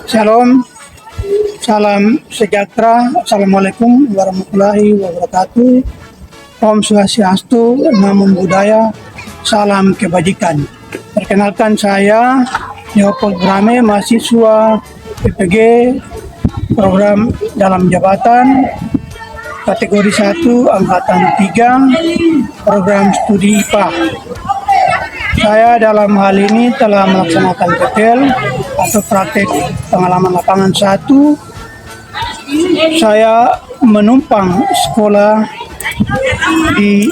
Shalom, salam sejahtera, Assalamualaikum warahmatullahi wabarakatuh. Om Swastiastu, Namo Buddhaya, salam kebajikan. Perkenalkan saya Leopold Brame, mahasiswa PPG program dalam jabatan kategori 1 angkatan 3 program studi IPA. Saya dalam hal ini telah melaksanakan PPL atau praktek pengalaman lapangan 1. Saya menumpang sekolah di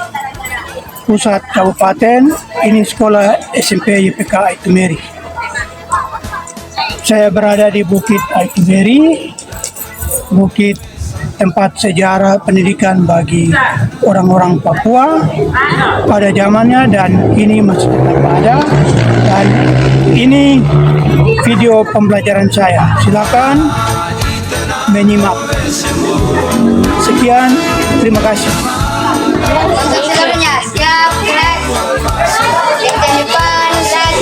pusat kabupaten, ini sekolah SMP YPK Aitumeri. Saya berada di Bukit Aitumeri, bukit tempat sejarah pendidikan bagi orang-orang Papua pada zamannya dan ini masih tetap ada. Dan ini video pembelajaran saya. Silakan menyimak. Sekian, terima kasih. Siap, yang ke depan dan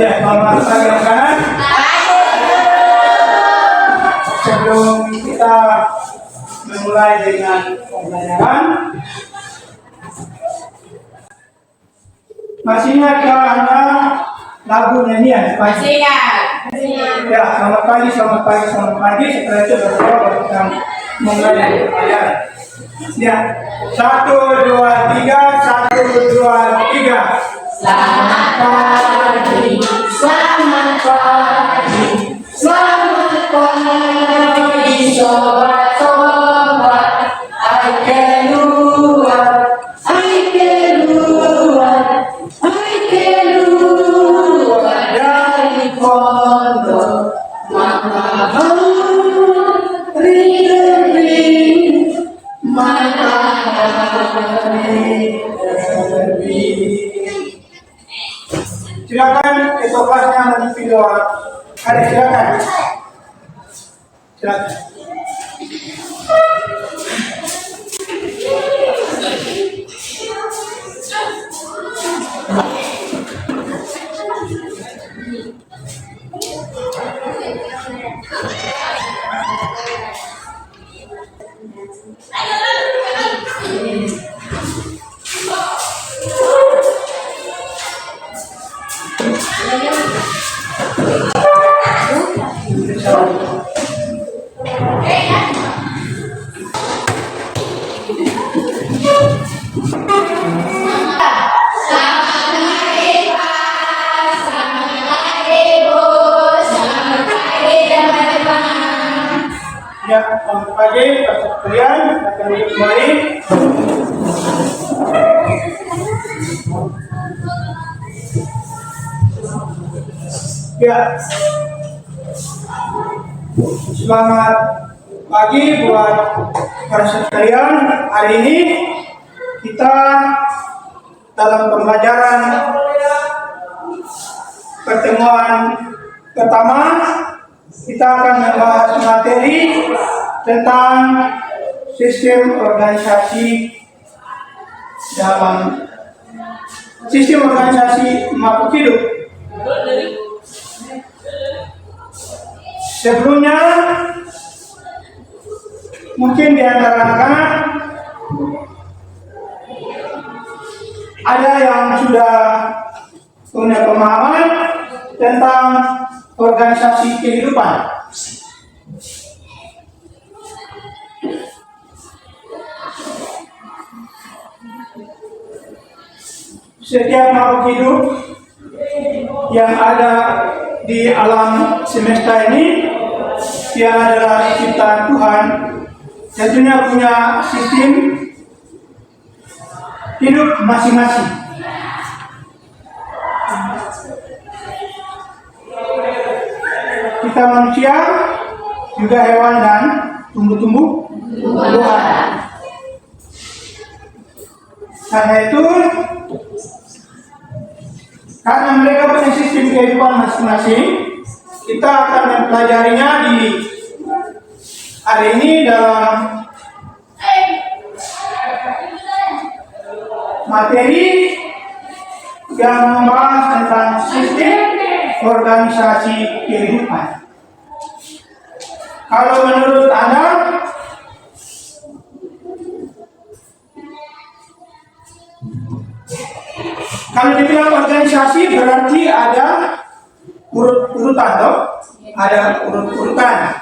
Ya, selamat pagi rekan-rekan. Sebelum kita memulai dengan pembelajaran, masih ingatkah Anda lagu nyanyian? masih ingat. Ya, selamat pagi. Setelah itu baru kita memulai pembelajaran. Ya, 1, 2, 3, 1, 2, 3. Selamat pagi, sobat-sobat. Ayo keluar dari pondok. Matahari terbit. Silakan esok kelasnya nanti keluar. Ada silakan. Ya, selamat pagi, sekalian. Akan kembali. Ya, selamat pagi buat para sekalian. Hari ini kita dalam pembelajaran pertemuan pertama kita akan membahas materi tentang sistem organisasi makhluk hidup. Sebelumnya mungkin di antara anak-anak ada yang sudah punya pemahaman tentang organisasi kehidupan. Setiap makhluk hidup yang ada di alam semesta ini, dia adalah ciptaan Tuhan, tentunya punya sistem hidup masing-masing. Kita manusia, juga hewan dan tumbuh-tumbuhan. Karena itu, karena mereka punya sistem kehidupan masing-masing, kita akan mempelajarinya di hari ini dalam materi yang membahas tentang sistem organisasi kehidupan. Kalau menurut Anda, kalau dibilang organisasi berarti ada urut-urutan, toh? Ada urut-urutan.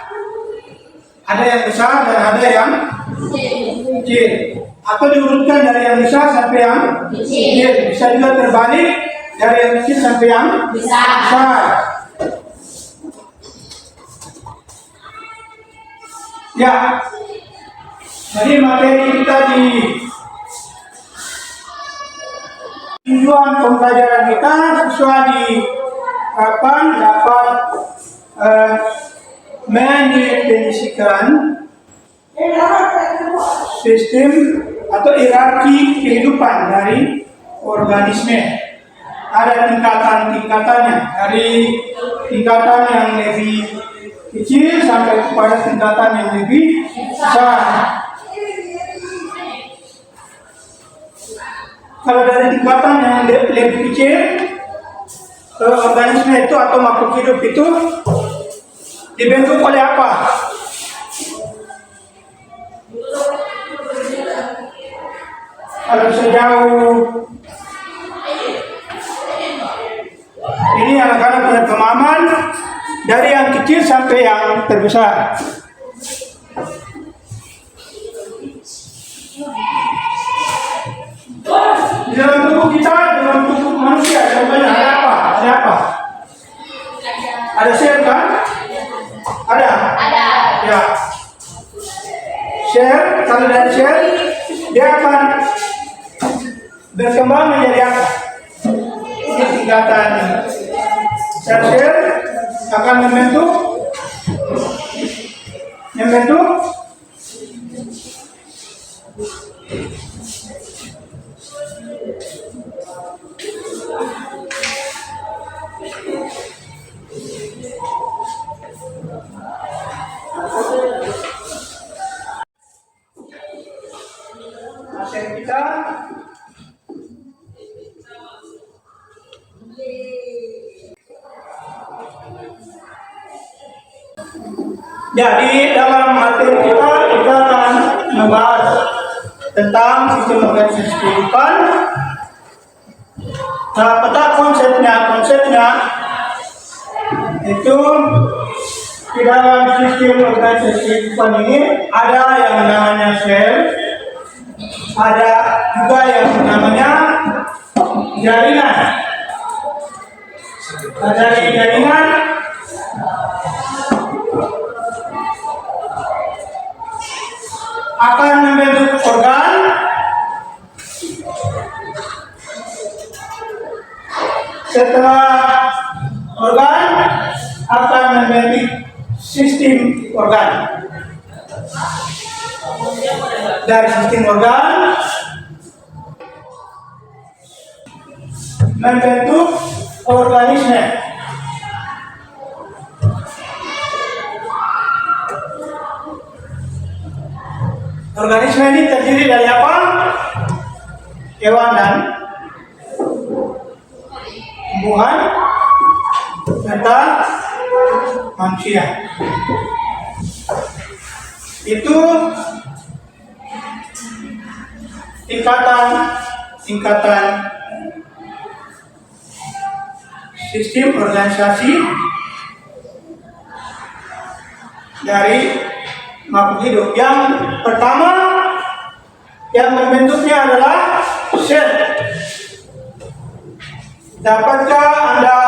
Ada yang besar dan ada yang kecil. Atau diurutkan dari yang besar sampai yang kecil. Bisa juga terbalik dari yang kecil sampai yang besar. Ya. Jadi materi kita di tujuan pembelajaran kita siswa diharapkan dapat mendefinisikan sistem atau hierarki kehidupan dari organisme. Ada tingkatan-tingkatannya, dari tingkatan yang lebih kecil sampai kepada tingkatan yang lebih besar. Kalau dari tingkatan yang lebih kecil, organisme itu atau makhluk hidup itu dibentuk oleh apa? Kalau sejauh ini anak-anak punya pemahaman dari yang kecil sampai yang terbesar. Di dalam tubuh kita, dalam tubuh manusia, contohnya ada apa? Ada apa? Ada sel kan? Ada? Ya. Sel, kalau dari sel, dia akan berkembang menjadi apa? Ini tingkatan sel-sel akan membentuk sel kita. Jadi dalam materi kita akan membahas tentang sistem organisasi kehidupan. Nah, peta konsepnya itu di dalam sistem organisasi kehidupan ini ada yang namanya sel, ada juga yang namanya jaringan. Ada jaringan akan membentuk organ, setelah organ akan membentuk sistem organ. Dari sistem organ membentuk organisme. Organisme ini terdiri dari apa? Hewan dan tumbuhan serta manusia. Itu tingkatan sistem organisasi dari makhluk hidup. Yang pertama yang membentuknya adalah sel. Dapatkah Anda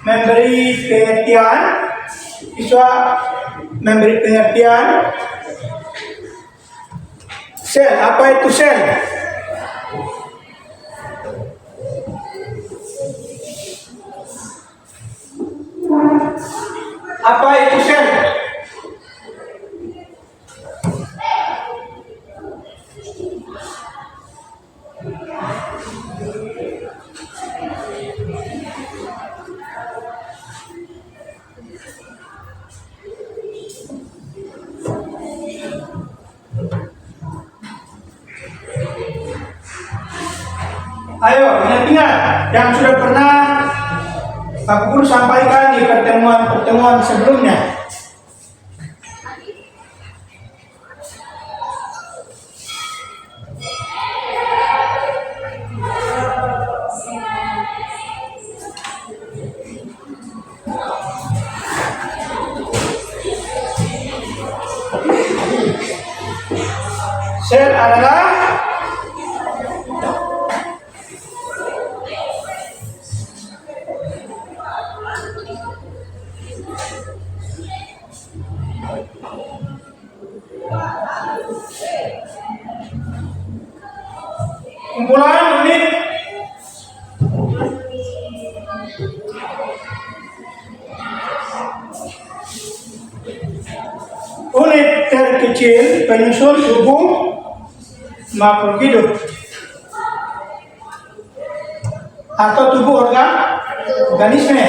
memberi pengertian? Siswa memberi pengertian sel. Apa itu sel? Apa itu sel? Ayo, ingat-ingat yang sudah pernah Pak Guru sampaikan di pertemuan-pertemuan sebelumnya. Sel adalah kumpulan unit terkecil penyusun tubuh makhluk hidup atau tubuh organisme.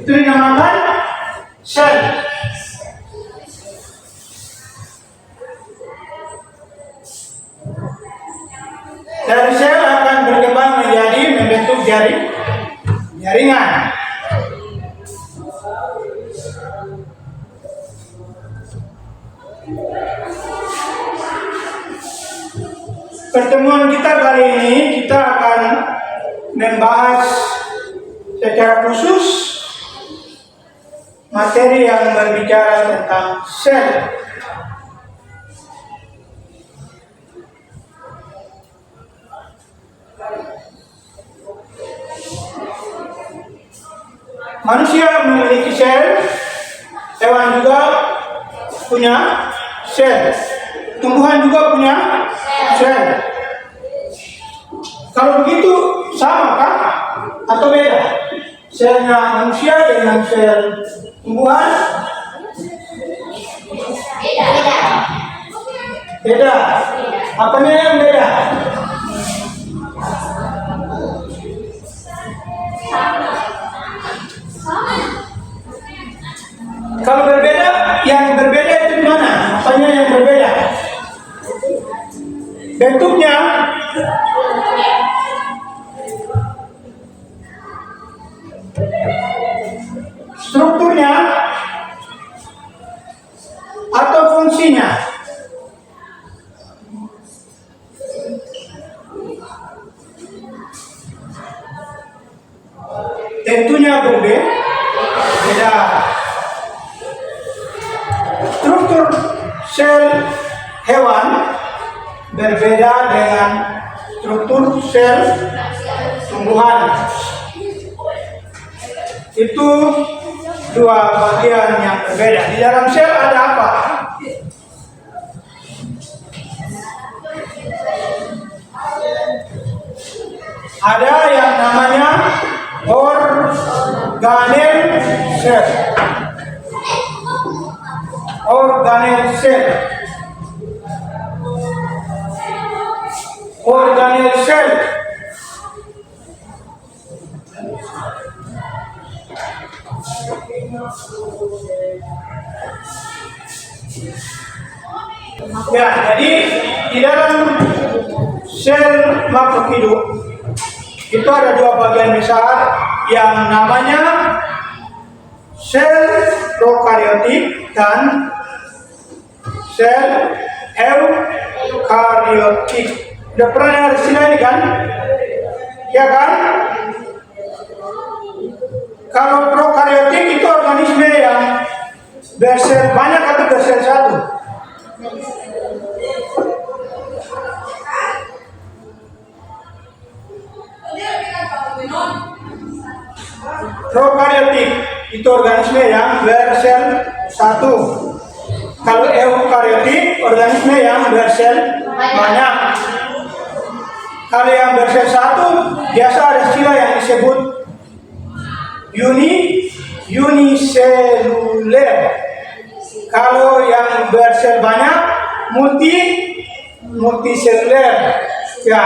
Itu dinamakan sel. Dari sel akan berkembang menjadi membentuk jaringan. Pertemuan kita kali ini kita akan membahas secara khusus materi yang berbicara tentang sel. Manusia memiliki sel, hewan juga punya sel, tumbuhan juga punya sel. Kalau begitu sama kah atau beda? Selnya manusia dengan sel tumbuhan? Beda. Apanya yang beda? Kalau berbeda, yang berbeda itu mana? Apanya yang berbeda? Bentuknya, strukturnya, atau fungsinya? Tentunya berbeda. Struktur sel hewan berbeda dengan struktur sel tumbuhan. Itu dua bagian yang berbeda. Di dalam sel ada apa? Ada yang namanya organel sel. Organel sel. Organel sel. Ya, jadi di dalam sel makhluk hidup itu ada dua bagian besar yang namanya sel prokaryotik dan sel eukaryotik. Udah pernah dengar istilah ini kan? Ya kan? Kalau prokaryotik itu organisme yang bersel banyak atau bersel satu? Prokaryotik itu organisme yang bersel satu. Kalau eukaryotik organisme yang bersel banyak. Kalau yang bersel satu biasa ada istilah yang disebut uniseluler. Kalau yang bersel banyak multiseluler. Ya.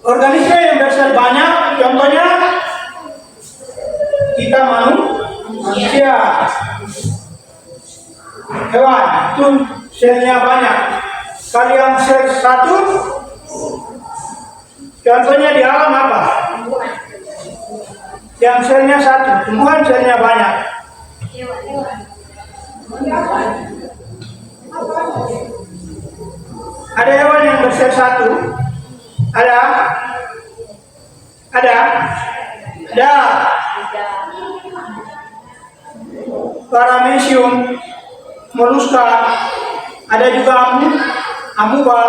Organisme yang bersel banyak, contohnya kita manusia. hewan itu selnya banyak. Kalau yang sel satu, contohnya di alam apa? Yang selnya satu, tumbuhan selnya banyak. Ada hewan yang bersel satu? Ada? Paramecium, moluska, ada juga amuba.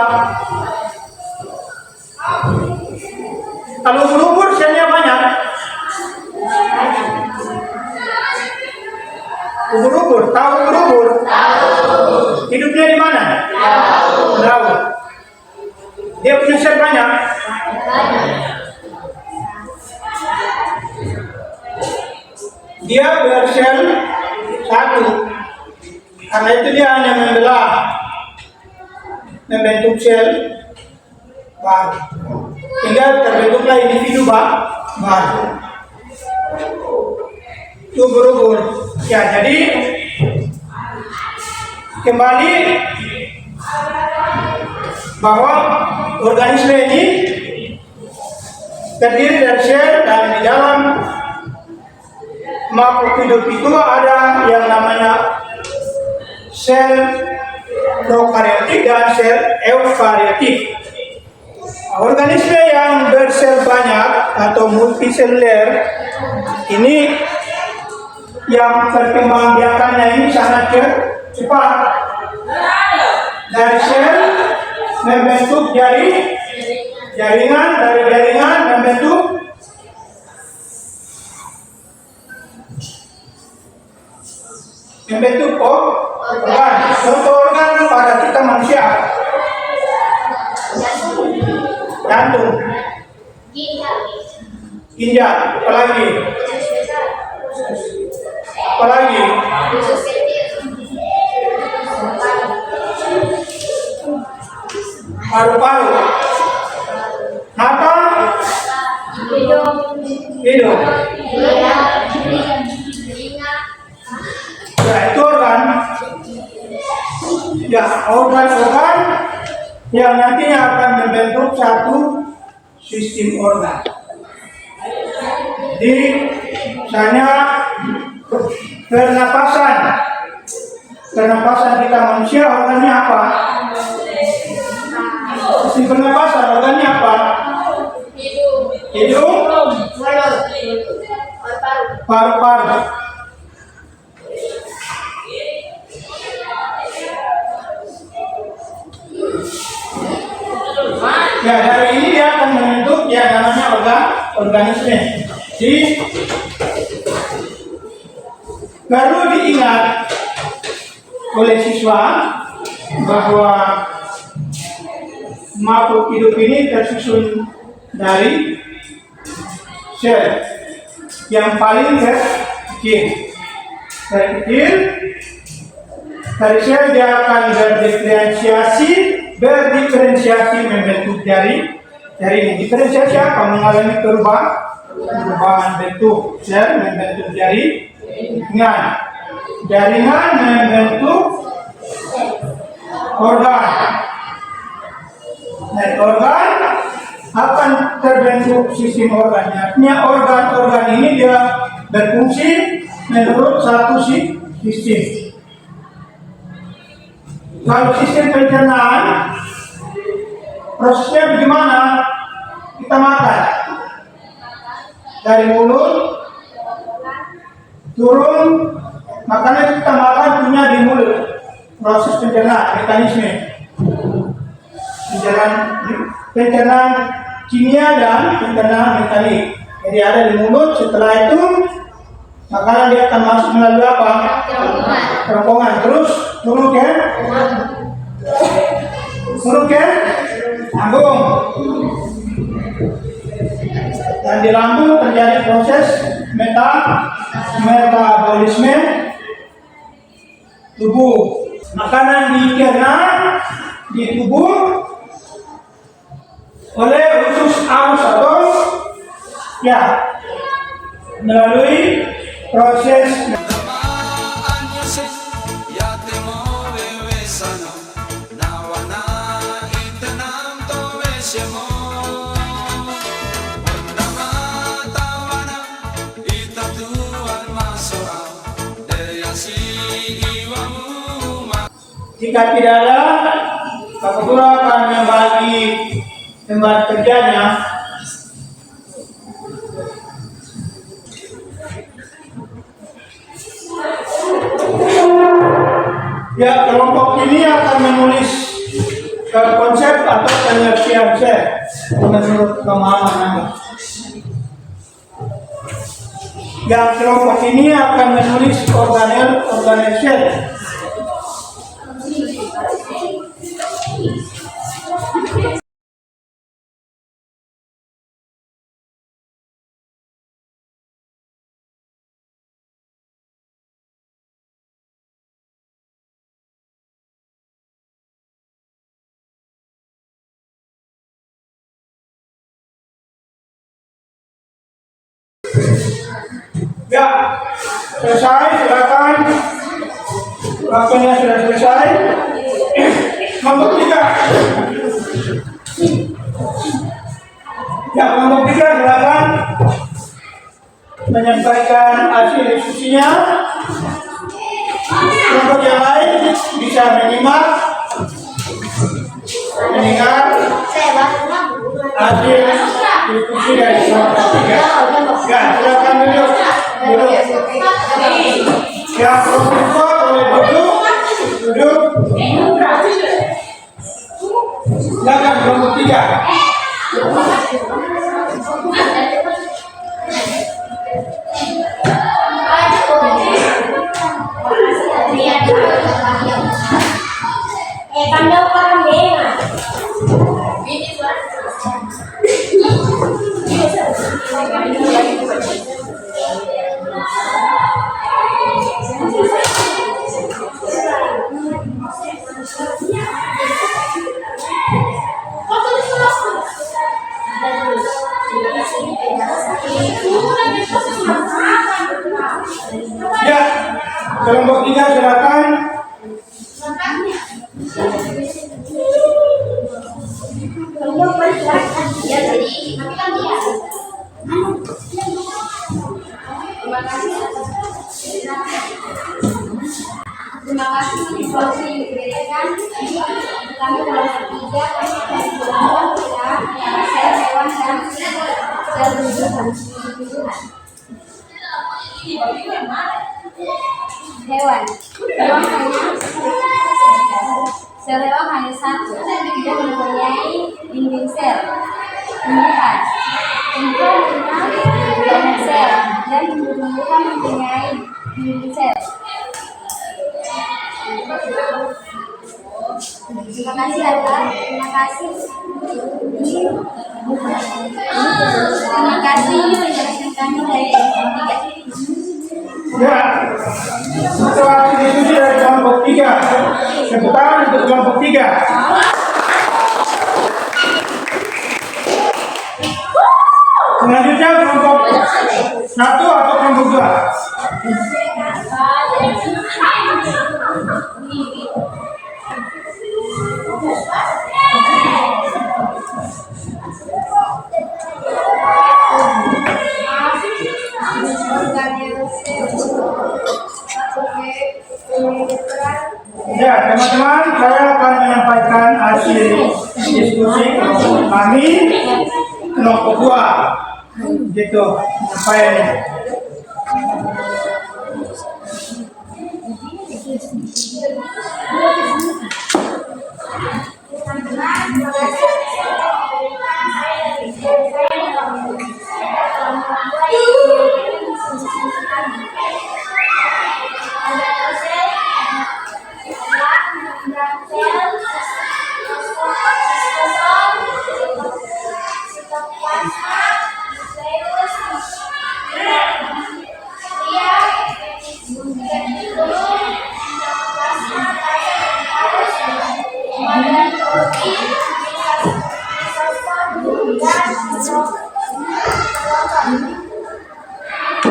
Kalau ubur-ubur selnya banyak. Ubur-ubur, tahu ubur-ubur? Hidupnya di mana? Laut. Dia punya sel banyak. Dia bersel satu. Karena itu dia hanya membentuk sel baru. Hingga terbentuklah individu baru. Itu ubur-ubur. Ya, jadi kembali bahwa organisme ini terdiri dari sel, dan di dalam makhluk hidup itu ada yang namanya sel prokariotik dan sel eukariotik. Organisme yang bersel banyak atau multiseluler ini yang perkembangbiakannya ini sangat cepat. Dari sel membentuk jaringan, dari jaringan membentuk organ. Contoh organ pada kita manusia: jantung, ginjal, apalagi paru-paru, mata, hidung. Ya, itu organ. Ya, organ-organ yang nantinya akan membentuk satu sistem organ. Di misalnya pernapasan kita manusia, organnya apa? Sistem pernapasan organnya apa? Hidung, paru-paru. Ya, dari ini dia akan membentuk yang namanya organisme. Jadi perlu diingat oleh siswa bahwa makhluk hidup ini tersusun dari sel yang paling kecil. Dari sel dia akan berdiferensiasi membentuk jaringan. Diferensiasi apa? Mengalami perubahan bentuk. Sel membentuk jaringan. Jaringan membentuk organ. Dan organ akan terbentuk sistem organnya. Artinya organ-organ ini dia berfungsi menurut satu sistem. Kalau sistem pencernaan, prosesnya bagaimana? Kita makan dari mulut turun, makanan kita makan punya di mulut. Proses pencernaan, mekanisme pencernaan kimia dan pencernaan mekanik. Jadi ada di mulut. Setelah itu makanan dia akan masuk melalui apa? Kerongkongan. Terus turun ke lambung. Dan di lambung terjadi proses metabolisme tubuh. Makanan dicerna di tubuh oleh usus anus atau melalui proses Jika tidak ada, Pak Ketua akan membagi tempat kerjanya. Ya, kelompok ini akan menulis konsep atau pengertian saya menurut pemahaman Anda. Yang kelompok ini akan menulis organisasi. Ya, selesai, silakan. Waktunya sudah selesai. Kelompok 3. Ya, kelompok 3 silakan menyampaikan hasil diskusinya. Kelompok yang lain bisa menyimak, mendengar hasil diskusi dari kelompok 3. Ya, silakan duduk. Ya, kelompok 2 boleh duduk. Silakan kelompok 3. Ya, kelompok 3 silakan. Terima kasih diskusi yang diberikan. Kami kelompok 3 kami akan berbicara sel hewan dan sel tumbuhan. Hewan hanya satu, dia mempunyai dinding sel. Tumbuhan punya banyak sel dan tumbuhan mempunyai dinding sel. Terima kasih atas. Terima kasih penjelasan kami dari kelompok 3. Ya, setelah diskusi dari kelompok 3, sebentar untuk kelompok 3. Selanjutnya kelompok 1 atau kelompok 2. Ya, teman-teman, saya akan menyampaikan hasil diskusi kelompok kami, kelompok 2. Gitu, penyampaiannya.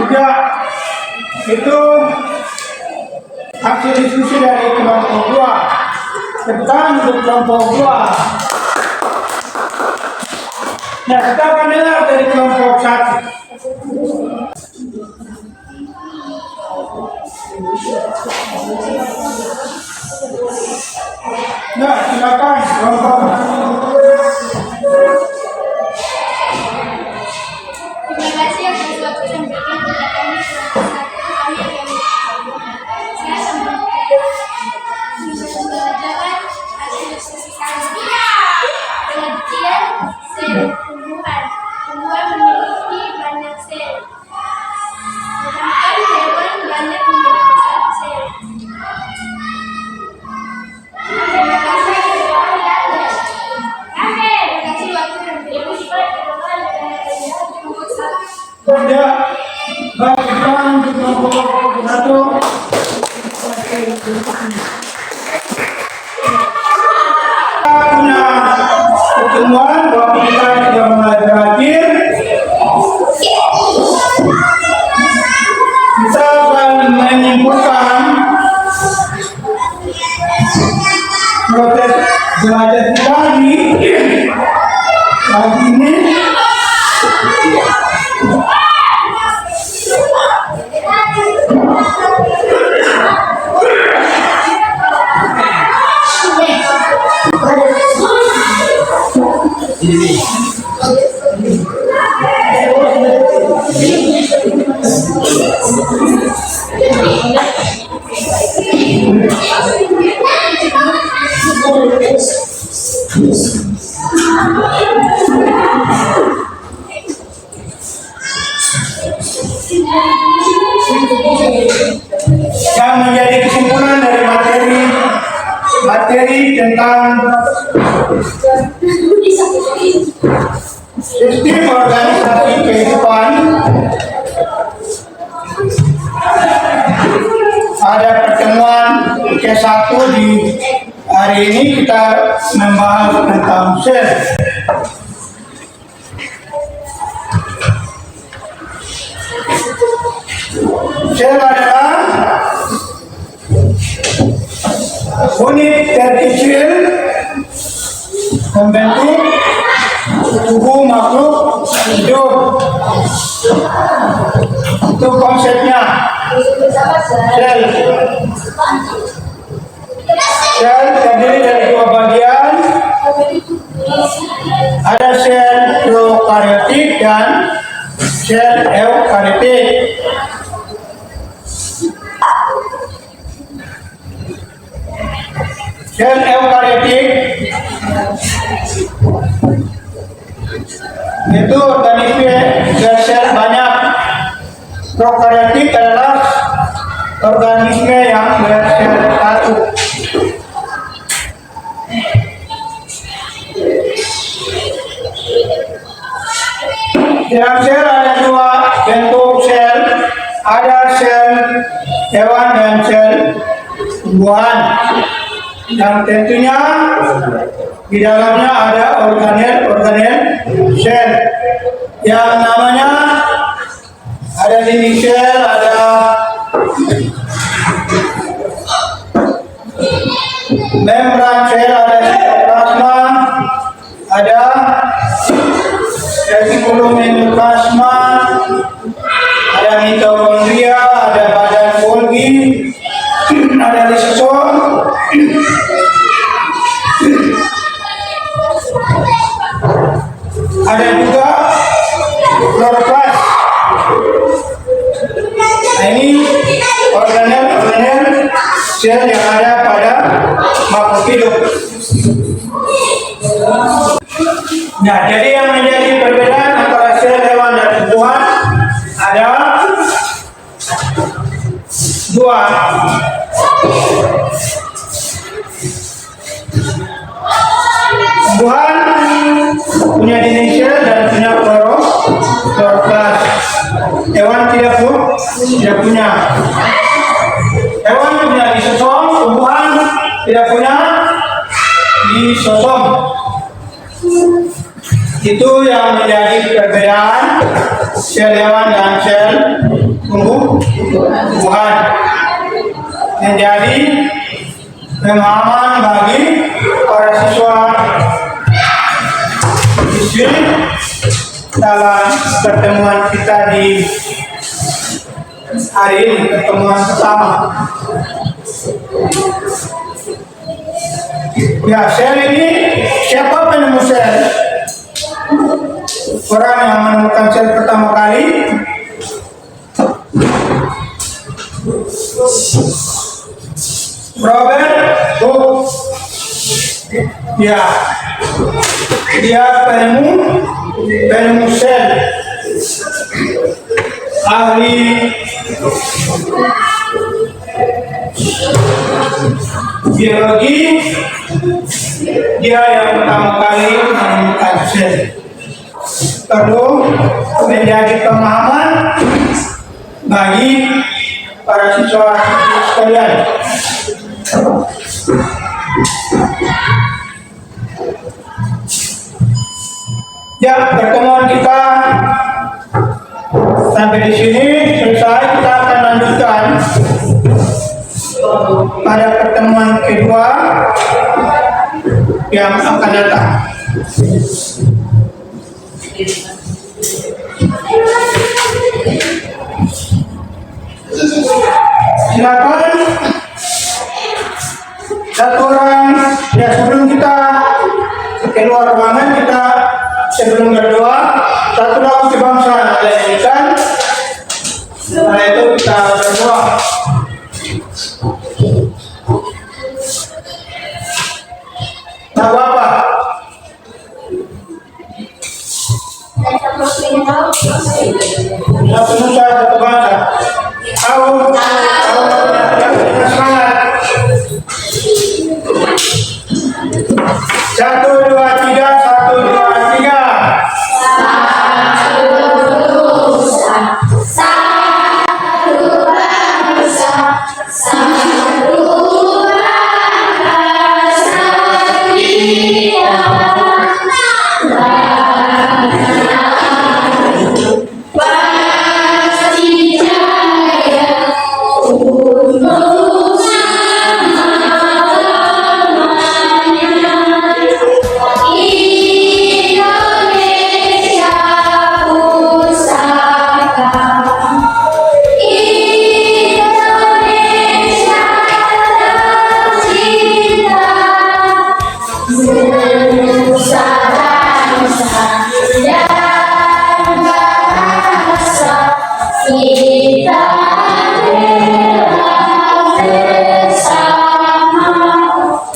Ya, itu hasil diskusi dari kelompok 2. Tekan untuk kelompok 2. Nah, kita akan dengar dari kelompok 1. silakan. Terima kasih atas waktu yang diberikan kepada kami selama kami akan saya membelajarkan hasil diskusi kami. Pengertian sel tumbuhan. Tumbuhan memiliki banyak sel. Sedangkan hewan banyak memiliki satu sel. Terima kasih waktu yang diberikan. Saja bagikan untuk nomor 1. Punya pertemuan waktu kita sudah mulai berakhir. Kita akan menyimpulkan proses belajar kita di pagi ini. Yang menjadi kesimpulan dari materi tentang sistem organisasi kehidupan, pada pertemuan ke-1 di hari ini kita membahas tentang sel. Sel adalah unit terkecil membentuk tubuh makhluk hidup. Itu konsepnya. Sel. Sel terdiri dari 2 bagian. Ada sel prokaryotik dan sel eukaryotik. Sel eukaryotik itu organisme bersel banyak. Prokaryotik adalah organisme yang bersel satu. Dalam sel ada 2 bentuk sel, ada sel hewan dan sel tumbuhan. Yang tentunya di dalamnya ada organel sel yang namanya ada dinding sel, ada membran sel, ada sitoplasma, ada retikulum endoplasma, ada mitokondria, ada badan Golgi, ada lisosom, ada juga kloroplas. Nah, ini organel sel yang ada pada makhluk hidup. Nah, jadi yang menjadi perbedaan antara sel hewan dan tumbuhan ada 2. Tumbuhan punya dinding sel dan punya kloroplas. Hewan tidak punya. Hewan punya lisosom, tumbuhan tidak punya lisosom. Itu yang menjadi perbedaan sel hewan dan sel tumbuhan. Menjadi pemahaman bagi para siswa dalam pertemuan kita di hari ini, pertemuan pertama. Ya, sel ini siapa penemu sel? Orang yang menemukan sel pertama kali. Robert Hooke. Ya, dia penemu sel, ahli biologi. Dia yang pertama kali menemukan sel. Perlu menjadi pemahaman bagi para siswa sekalian. Ya, pertemuan kita sampai di sini selesai. Kita akan lanjutkan pada pertemuan kedua yang akan datang. Silakan satu orang ya, sebelum kita keluar ruangan, kita sebelum berdoa satu lagu kebangsaan ada yang nyanyikan. Setelah itu kita berdoa. Nah, Bapak. Satu nusa, satu bangsa. Semangat. 1, 2, 3, 1, 2, 3.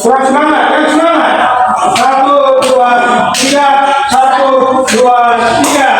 Kurang semangat, kurang semangat. 1, 2, 3, 1, 2, 3.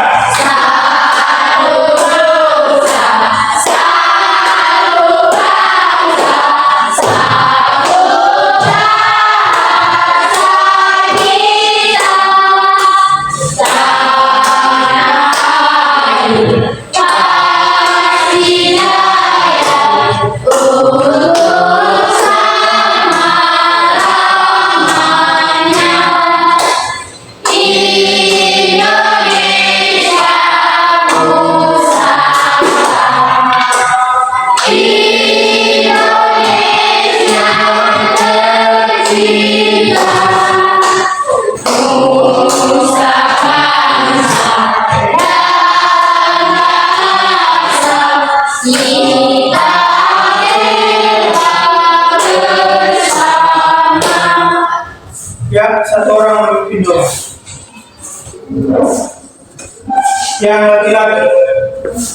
Ya, satu orang memimpin doa. Yang laki-laki,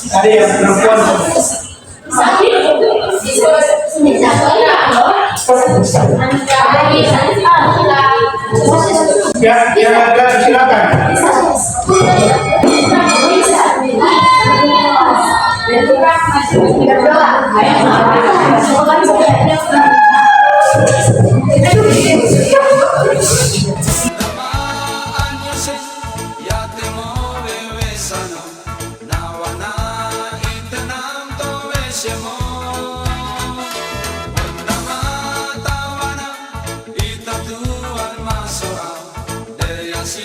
ada yang perempuan. Ya, yang laki-laki silakan. Itatuan masuk, daya si